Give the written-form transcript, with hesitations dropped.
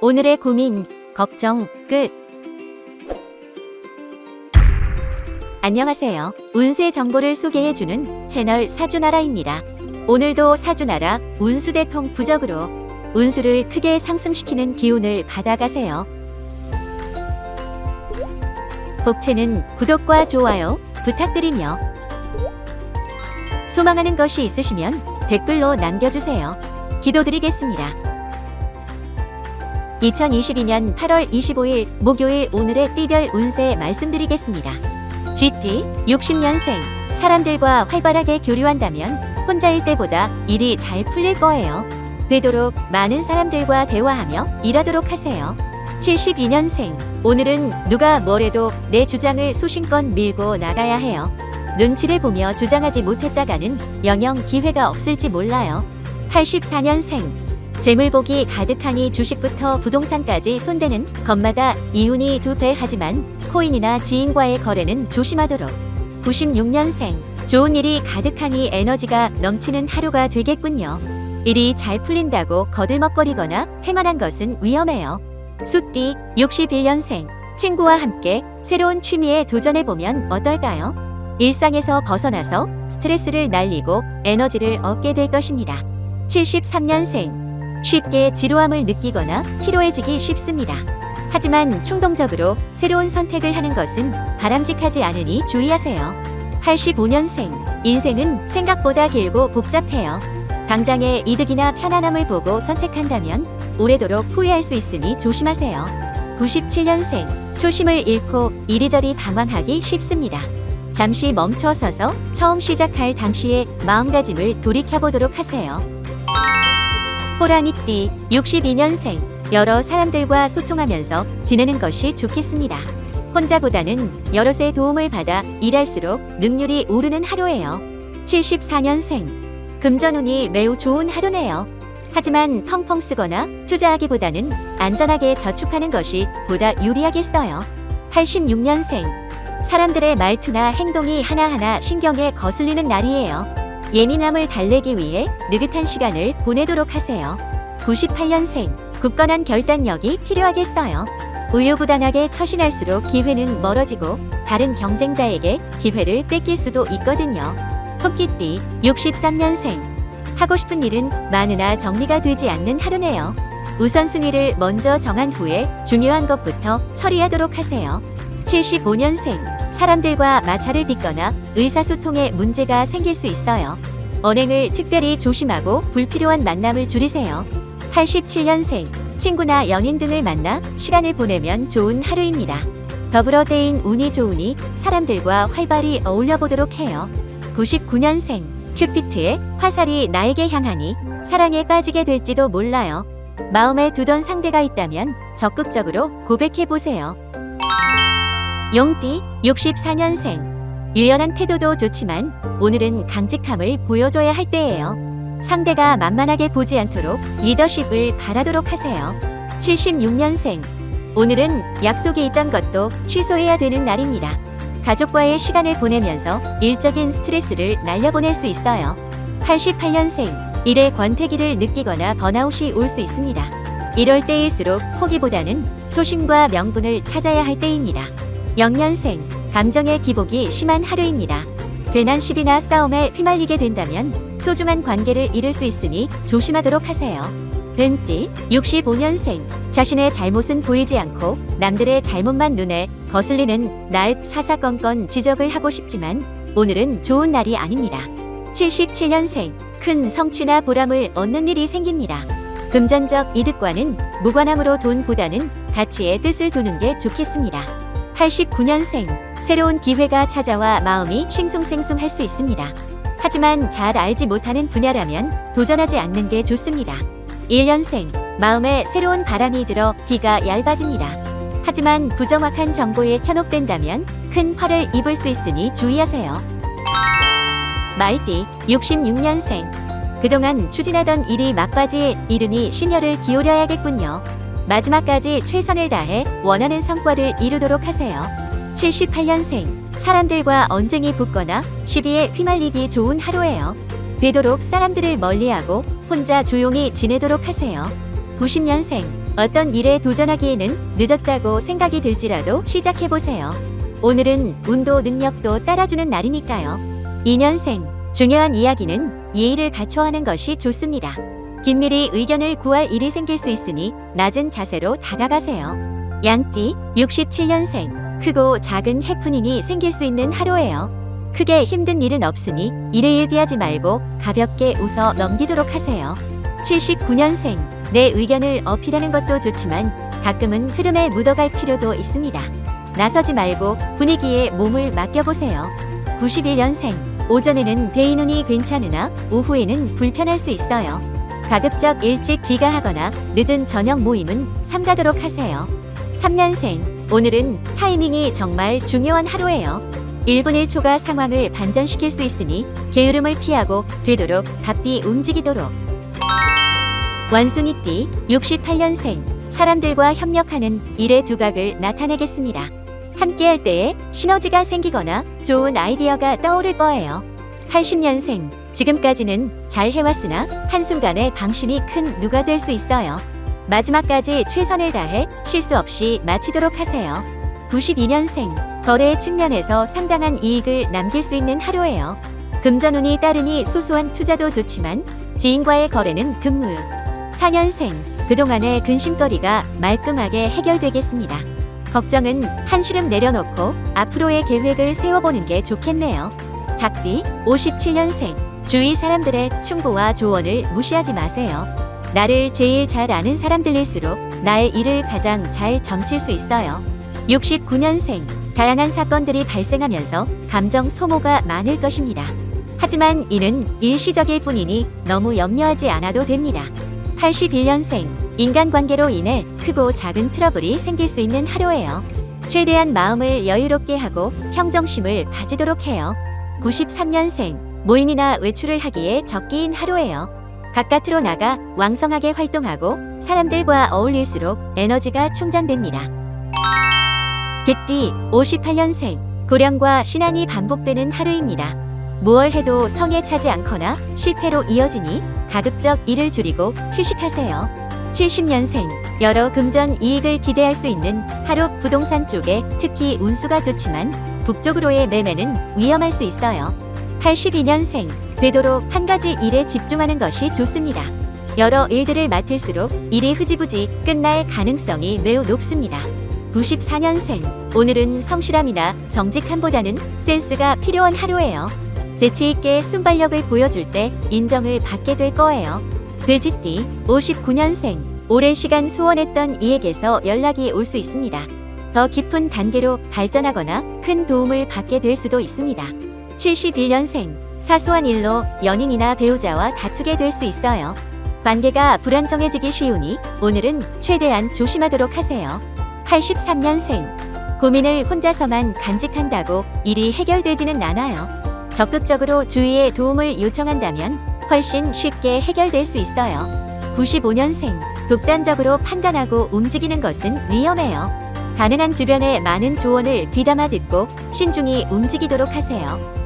오늘의 고민, 걱정, 끝. 안녕하세요. 운세 정보를 소개해주는 채널 사주나라입니다. 오늘도 사주나라 운수대통 부적으로 운수를 크게 상승시키는 기운을 받아가세요. 복채는 구독과 좋아요 부탁드리며 소망하는 것이 있으시면 댓글로 남겨주세요. 기도드리겠습니다. 2022년 8월 25일 목요일 오늘의 띠별 운세 말씀드리겠습니다. GT 60년생 사람들과 활발하게 교류한다면 혼자일 때보다 일이 잘 풀릴 거예요. 되도록 많은 사람들과 대화하며 일하도록 하세요. 72년생 오늘은 누가 뭐래도 내 주장을 소신껏 밀고 나가야 해요. 눈치를 보며 주장하지 못했다가는 영영 기회가 없을지 몰라요. 84년생 재물복이 가득하니 주식부터 부동산까지 손대는 것마다 이윤이 2배 하지만 코인이나 지인과의 거래는 조심하도록. 96년생 좋은 일이 가득하니 에너지가 넘치는 하루가 되겠군요. 일이 잘 풀린다고 거들먹거리거나 태만한 것은 위험해요. 수띠 61년생 친구와 함께 새로운 취미에 도전해보면 어떨까요? 일상에서 벗어나서 스트레스를 날리고 에너지를 얻게 될 것입니다. 73년생 쉽게 지루함을 느끼거나 피로해지기 쉽습니다. 하지만 충동적으로 새로운 선택을 하는 것은 바람직하지 않으니 주의하세요. 85년생 인생은 생각보다 길고 복잡해요. 당장의 이득이나 편안함을 보고 선택한다면 오래도록 후회할 수 있으니 조심하세요. 97년생 초심을 잃고 이리저리 방황하기 쉽습니다. 잠시 멈춰서서 처음 시작할 당시의 마음가짐을 돌이켜보도록 하세요. 호랑이띠 62년생 여러 사람들과 소통하면서 지내는 것이 좋겠습니다. 혼자보다는 여럿의 도움을 받아 일할수록 능률이 오르는 하루예요. 74년생 금전운이 매우 좋은 하루네요. 하지만 펑펑 쓰거나 투자하기보다는 안전하게 저축하는 것이 보다 유리하겠어요. 86년생 사람들의 말투나 행동이 하나하나 신경에 거슬리는 날이에요. 예민함을 달래기 위해 느긋한 시간을 보내도록 하세요. 98년생 굳건한 결단력이 필요하겠어요. 우유부단하게 처신할수록 기회는 멀어지고 다른 경쟁자에게 기회를 뺏길 수도 있거든요. 토끼띠 63년생 하고 싶은 일은 많으나 정리가 되지 않는 하루네요. 우선순위를 먼저 정한 후에 중요한 것부터 처리하도록 하세요. 75년생 사람들과 마찰을 빚거나 의사소통에 문제가 생길 수 있어요. 언행을 특별히 조심하고 불필요한 만남을 줄이세요. 87년생 친구나 연인 등을 만나 시간을 보내면 좋은 하루입니다. 더불어 때인 운이 좋으니 사람들과 활발히 어울려 보도록 해요. 99년생 큐피트의 화살이 나에게 향하니 사랑에 빠지게 될지도 몰라요. 마음에 두던 상대가 있다면 적극적으로 고백해보세요. 용띠 64년생 유연한 태도도 좋지만 오늘은 강직함을 보여줘야 할 때예요. 상대가 만만하게 보지 않도록 리더십을 바라도록 하세요. 76년생 오늘은 약속이 있던 것도 취소해야 되는 날입니다. 가족과의 시간을 보내면서 일적인 스트레스를 날려보낼 수 있어요. 88년생 일의 권태기를 느끼거나 번아웃이 올 수 있습니다. 이럴 때일수록 포기보다는 초심과 명분을 찾아야 할 때입니다. 0년생 감정의 기복이 심한 하루입니다. 괜한 시비나 싸움에 휘말리게 된다면 소중한 관계를 잃을 수 있으니 조심하도록 하세요. 뱀띠 65년생 자신의 잘못은 보이지 않고 남들의 잘못만 눈에 거슬리는 날 사사건건 지적을 하고 싶지만 오늘은 좋은 날이 아닙니다. 77년생 큰 성취나 보람을 얻는 일이 생깁니다. 금전적 이득과는 무관함으로 돈보다는 가치에 뜻을 두는 게 좋겠습니다. 89년생 새로운 기회가 찾아와 마음이 싱숭생숭할 수 있습니다. 하지만 잘 알지 못하는 분야라면 도전하지 않는 게 좋습니다. 1년생 마음에 새로운 바람이 들어 귀가 얇아집니다. 하지만 부정확한 정보에 현혹된다면 큰 화를 입을 수 있으니 주의하세요. 말띠 66년생 그동안 추진하던 일이 막바지에 이르니 심혈을 기울여야겠군요. 마지막까지 최선을 다해 원하는 성과를 이루도록 하세요. 78년생 사람들과 언쟁이 붙거나 시비에 휘말리기 좋은 하루예요. 되도록 사람들을 멀리하고 혼자 조용히 지내도록 하세요. 90년생. 어떤 일에 도전하기에는 늦었다고 생각이 들지라도 시작해보세요. 오늘은 운도 능력도 따라주는 날이니까요. 2년생. 중요한 이야기는 예의를 갖춰하는 것이 좋습니다. 긴밀히 의견을 구할 일이 생길 수 있으니 낮은 자세로 다가가세요. 양띠. 67년생. 크고 작은 해프닝이 생길 수 있는 하루예요. 크게 힘든 일은 없으니 일희일비하지 말고 가볍게 웃어 넘기도록 하세요. 79년생. 내 의견을 어필하는 것도 좋지만 가끔은 흐름에 묻어갈 필요도 있습니다. 나서지 말고 분위기에 몸을 맡겨보세요. 91년생. 오전에는 대인운이 괜찮으나 오후에는 불편할 수 있어요. 가급적 일찍 귀가하거나 늦은 저녁 모임은 삼가도록 하세요. 3년생. 오늘은 타이밍이 정말 중요한 하루예요. 1분 1초가 상황을 반전시킬 수 있으니 게으름을 피하고 되도록 바삐 움직이도록. 원숭이띠. 68년생. 사람들과 협력하는 일의 두각을 나타내겠습니다. 함께할 때에 시너지가 생기거나 좋은 아이디어가 떠오를 거예요. 80년생. 지금까지는 잘 해왔으나 한순간에 방심이 큰 누가 될 수 있어요. 마지막까지 최선을 다해 실수 없이 마치도록 하세요. 92년생. 거래 측면에서 상당한 이익을 남길 수 있는 하루예요. 금전운이 따르니 소소한 투자도 좋지만 지인과의 거래는 금물. 4년생. 그동안의 근심거리가 말끔하게 해결되겠습니다. 걱정은 한시름 내려놓고 앞으로의 계획을 세워보는 게 좋겠네요. 작띠. 57년생. 주위 사람들의 충고와 조언을 무시하지 마세요. 나를 제일 잘 아는 사람들일수록 나의 일을 가장 잘 점칠 수 있어요. 69년생. 다양한 사건들이 발생하면서 감정 소모가 많을 것입니다. 하지만 이는 일시적일 뿐이니 너무 염려하지 않아도 됩니다. 81년생. 인간관계로 인해 크고 작은 트러블이 생길 수 있는 하루예요. 최대한 마음을 여유롭게 하고 평정심을 가지도록 해요. 93년생. 모임이나 외출을 하기에 적기인 하루예요. 바깥으로 나가 왕성하게 활동하고 사람들과 어울릴수록 에너지가 충전됩니다. 개띠. 58년생. 고령과 신앙이 반복되는 하루입니다. 무얼 해도 성에 차지 않거나 실패로 이어지니 가급적 일을 줄이고 휴식하세요. 70년생. 여러 금전 이익을 기대할 수 있는 하루. 부동산 쪽에 특히 운수가 좋지만 북쪽으로의 매매는 위험할 수 있어요. 82년생. 되도록 한 가지 일에 집중하는 것이 좋습니다. 여러 일들을 맡을수록 일이 흐지부지 끝날 가능성이 매우 높습니다. 94년생. 오늘은 성실함이나 정직함보다는 센스가 필요한 하루예요. 재치있게 순발력을 보여줄 때 인정을 받게 될 거예요. 돼지띠. 59년생. 오랜 시간 소원했던 이에게서 연락이 올 수 있습니다. 더 깊은 단계로 발전하거나 큰 도움을 받게 될 수도 있습니다. 71년생. 사소한 일로 연인이나 배우자와 다투게 될 수 있어요. 관계가 불안정해지기 쉬우니 오늘은 최대한 조심하도록 하세요. 83년생. 고민을 혼자서만 간직한다고 일이 해결되지는 않아요. 적극적으로 주위의 도움을 요청한다면 훨씬 쉽게 해결될 수 있어요. 95년생. 독단적으로 판단하고 움직이는 것은 위험해요. 가능한 주변의 많은 조언을 귀담아 듣고 신중히 움직이도록 하세요.